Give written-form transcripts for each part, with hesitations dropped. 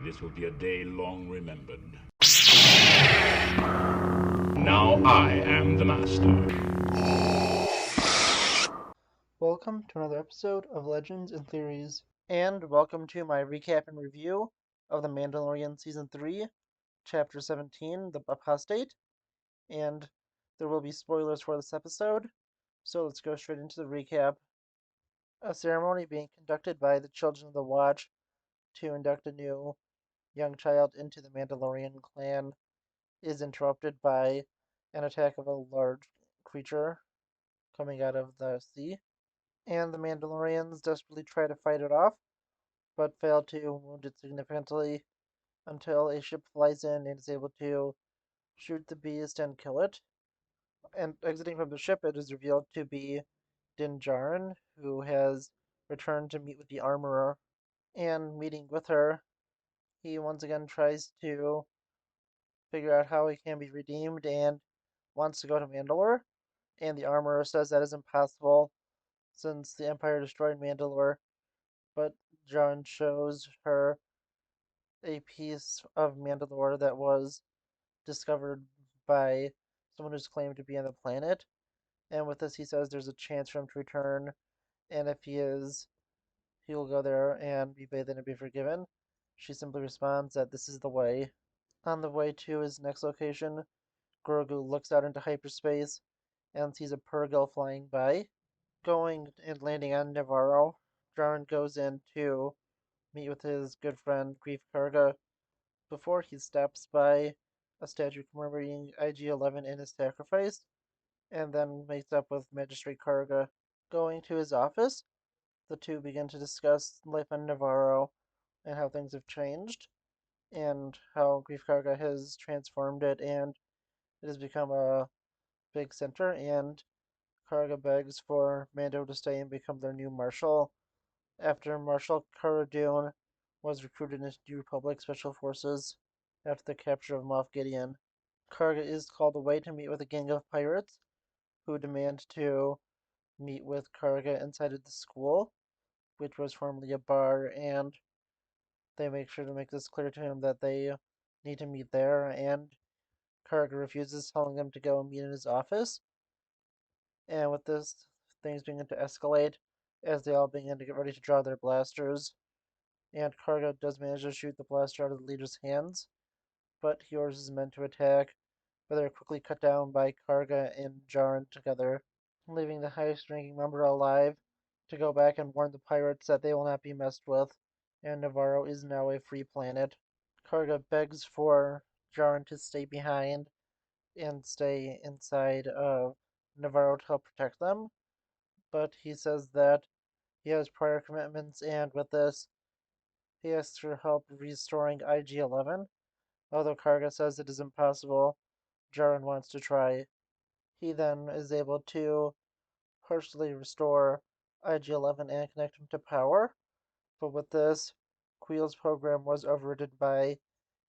This will be a day long remembered. Now I am the master. Welcome to another episode of Legends and Theories, and welcome to my recap and review of The Mandalorian Season 3, Chapter 17, The Apostate, and there will be spoilers for this episode, so let's go straight into the recap. A ceremony being conducted by the Children of the Watch to induct a new young child into the Mandalorian clan is interrupted by an attack of a large creature coming out of the sea, and the Mandalorians desperately try to fight it off, but fail to wound it significantly until a ship flies in and is able to shoot the beast and kill it. And exiting from the ship, it is revealed to be Din Djarin, who has returned to meet with the armorer. And meeting with her, he once again tries to figure out how he can be redeemed and wants to go to Mandalore. And the armorer says that is impossible since the Empire destroyed Mandalore. But Djarin shows her a piece of Mandalore that was discovered by someone who's claimed to be on the planet. And with this, he says there's a chance for him to return, and if he is, he will go there and be bathed and be forgiven. She simply responds that this is the way. On the way to his next location, Grogu looks out into hyperspace and sees a Purrgil flying by. Going and landing on Navarro, Djarin goes in to meet with his good friend Grief Karga before he stops by a statue commemorating IG-11 in his sacrifice, and then meets up with Magistrate Karga. Going to his office, the two begin to discuss life on Navarro and how things have changed, and how Grief Karga has transformed it, and it has become a big center, and Karga begs for Mando to stay and become their new marshal, after Marshal Cara Dune was recruited into the Republic Special Forces after the capture of Moff Gideon. Karga is called away to meet with a gang of pirates who demand to meet with Karga inside of the school, which was formerly a bar, and they make sure to make this clear to him that they need to meet there, and Karga refuses, telling them to go and meet in his office. And with this, things begin to escalate as they all begin to get ready to draw their blasters, and Karga does manage to shoot the blaster out of the leader's hands, but he orders his men to attack, but they're quickly cut down by Karga and Djarin together, leaving the highest ranking member alive to go back and warn the pirates that they will not be messed with, and Navarro is now a free planet. Karga begs for Djarin to stay behind and stay inside of Navarro to help protect them, but he says that he has prior commitments, and with this, he asks for help restoring IG-11. Although Karga says it is impossible, Djarin wants to try. He then is able to partially restore IG-11 and connect him to power, but with this, Queel's program was overridden by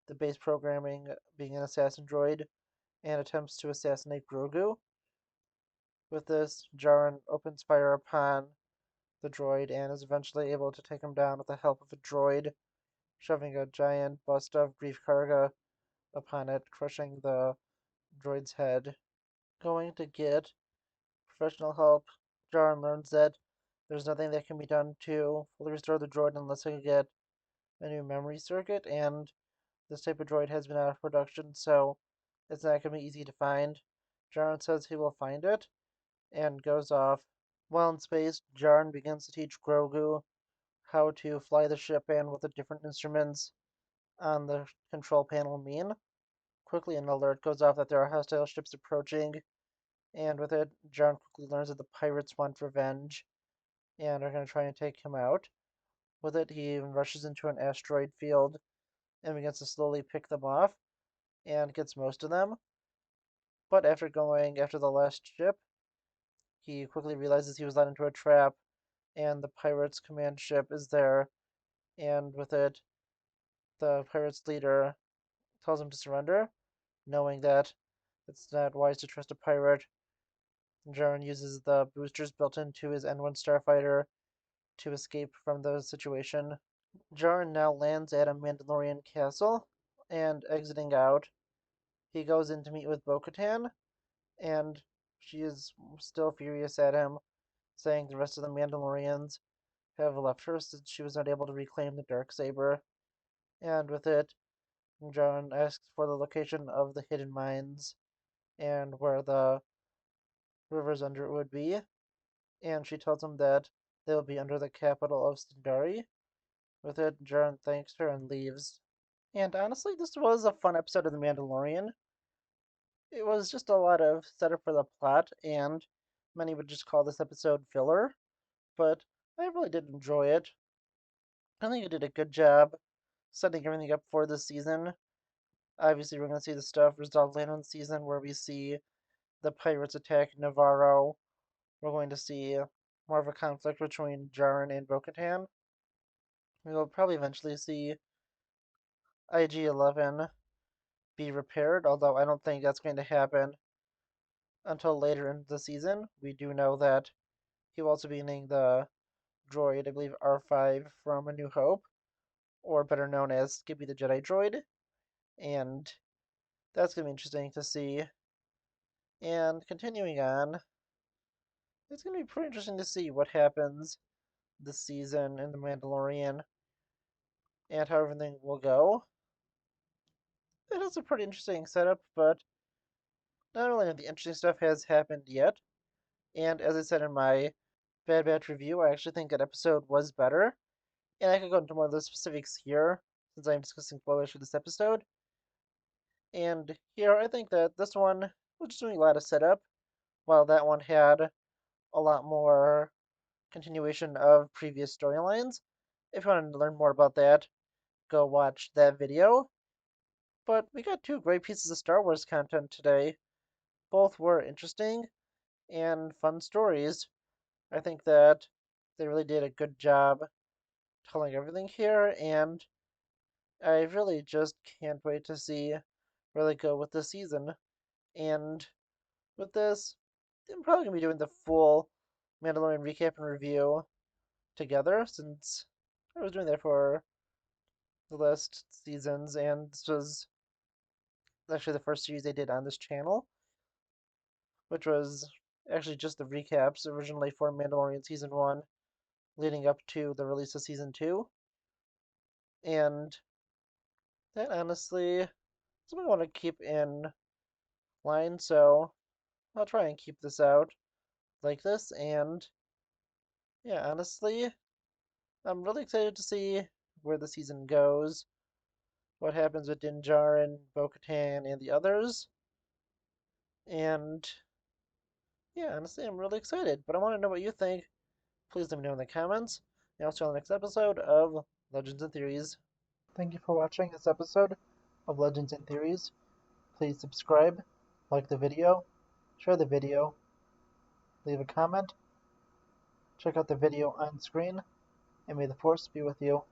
the base programming being an assassin droid and attempts to assassinate Grogu. With this, Djarin opens fire upon the droid and is eventually able to take him down with the help of a droid, shoving a giant bust of Grief Karga upon it, crushing the droid's head. Going to get professional help, Djarin learns that there's nothing that can be done to fully restore the droid unless I can get a new memory circuit, and this type of droid has been out of production, so it's not going to be easy to find. Djarin says he will find it, and goes off. While in space, Djarin begins to teach Grogu how to fly the ship and what the different instruments on the control panel mean. Quickly, an alert goes off that there are hostile ships approaching, and with it, Djarin quickly learns that the pirates want revenge and are going to try and take him out. With it, he even rushes into an asteroid field and begins to slowly pick them off and gets most of them. But after going after the last ship, he quickly realizes he was led into a trap, and the pirates' command ship is there, and with it, the pirates' leader tells him to surrender, knowing that it's not wise to trust a pirate. Djarin uses the boosters built into his N1 starfighter to escape from the situation, Jaren now lands at a Mandalorian castle, and exiting out, he goes in to meet with Bo-Katan, and she is still furious at him, saying the rest of the Mandalorians have left her since she was not able to reclaim the Darksaber. And with it, Jaren asks for the location of the hidden mines and where the rivers under it would be, and she tells him that they will be under the capital of Sindari. With it, Jaren thanks her and leaves. And honestly, this was a fun episode of The Mandalorian. It was just a lot of setup for the plot, and many would just call this episode filler, but I really did enjoy it. I think it did a good job setting everything up for this season. Obviously, we're going to see the stuff resolved later in the season where we see the pirates attack Navarro. We're going to see more of a conflict between Jaren and Bo-Katan. We will probably eventually see IG-11 be repaired, although I don't think that's going to happen until later in the season. We do know that he will also be named the droid, I believe R5 from A New Hope, or better known as Skippy the Jedi Droid, and that's going to be interesting to see. And continuing on, it's going to be pretty interesting to see what happens this season in The Mandalorian and how everything will go. It is a pretty interesting setup, but not really of the interesting stuff has happened yet. And as I said in my Bad Batch review, I actually think that episode was better. And I could go into more of the specifics here, since I'm discussing spoilers for this episode. And here, I think that this one was just doing a lot of setup, while that one had a lot more continuation of previous storylines. If you want to learn more about that, go watch that video. But we got two great pieces of Star Wars content today. Both were interesting and fun stories. I think that they really did a good job telling everything here, and I really just can't wait to see where they go with this season. And with this, I'm probably going to be doing the full Mandalorian recap and review together, since I was doing that for the last seasons, and this was actually the first series I did on this channel, which was actually just the recaps originally for Mandalorian Season 1 leading up to the release of Season 2. And that honestly is something I want to keep in line, so I'll try and keep this out like this. And yeah, honestly, I'm really excited to see where the season goes, what happens with Din Djarin, Bo-Katan, and the others. And yeah, honestly, I'm really excited. But I want to know what you think. Please let me know in the comments. And I'll see you on the next episode of Legends and Theories. Thank you for watching this episode of Legends and Theories. Please subscribe, like the video, share the video, leave a comment, check out the video on screen, and may the Force be with you.